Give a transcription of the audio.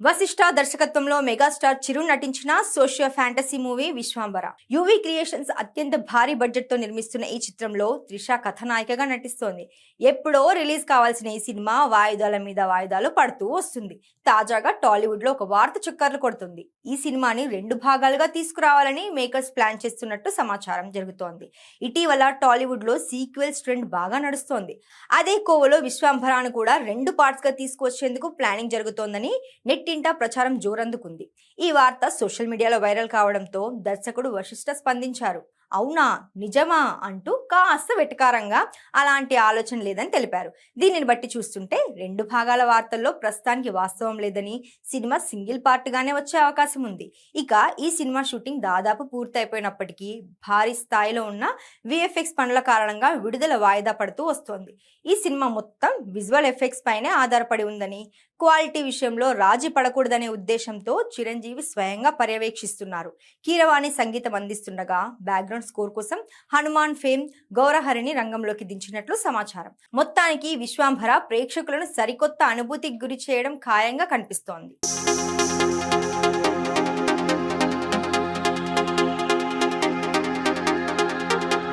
వశిష్ఠ దర్శకత్వంలో మెగాస్టార్ చిరు నటించిన socio fantasy movie Vishwambhara. UV creations అత్యంత భారీ బడ్జెట్ తో నిర్మిస్తున్న ఈ చిత్రంలో త్రిష కథానాయికగా నటిస్తోంది. ఎప్పుడో రిలీజ్ కావాల్సిన ఈ సినిమా వాయిదాల మీద వాయిదాలు పడుతూ వస్తుంది. తాజాగా టాలీవుడ్ లో ఒక వార్త చక్కర్లు కొడుతుంది. ఈ సినిమాని 2 భాగాలుగా తీసుకురావాలని మేకర్స్ ప్లాన్ చేస్తున్నట్టు సమాచారం జరుగుతోంది. ఇటీవల టాలీవుడ్ లో సీక్వెల్స్ ట్రెండ్ బాగా నడుస్తోంది. అదే కోవలో విశ్వాంబరాను కూడా 2 పార్ట్స్ గా తీసుకువచ్చేందుకు ప్లానింగ్ జరుగుతోందని నెట్టింటా ప్రచారం జోరందుకుంది. ఈ వార్త సోషల్ మీడియాలో వైరల్ కావడంతో దర్శకుడు వశిష్ఠ స్పందించారు. అవునా, నిజమా అంటూ కాస్త వెటకారంగా అలాంటి ఆలోచన లేదని తెలిపారు. దీనిని బట్టి చూస్తుంటే 2 భాగాల వార్తల్లో ప్రస్తుతానికి వాస్తవం లేదని, సినిమా సింగిల్ పార్ట్ గానే వచ్చే అవకాశం ఉంది. ఇక ఈ సినిమా షూటింగ్ దాదాపు పూర్తయిపోయినప్పటికీ భారీ స్థాయిలో ఉన్న విఎఫ్ఎక్స్ పనుల కారణంగా విడుదల వాయిదా పడుతూ వస్తోంది. ఈ సినిమా మొత్తం విజువల్ ఎఫెక్ట్స్ పైనే ఆధారపడి ఉందని, క్వాలిటీ విషయంలో రాజీ పడకూడదనే ఉద్దేశంతో చిరంజీవి స్వయంగా పర్యవేక్షిస్తున్నారు. కీరవాణి సంగీతం అందిస్తుండగా బ్యాక్గ్రౌండ్ స్కోర్ కోసం హనుమాన్ ఫేమ్ గౌరహరిని రంగంలోకి దించినట్లు సమాచారం. మొత్తానికి విశ్వాంబర ప్రేక్షకులను సరికొత్త అనుభూతికి గురి చేయడం ఖాయంగా కనిపిస్తోంది.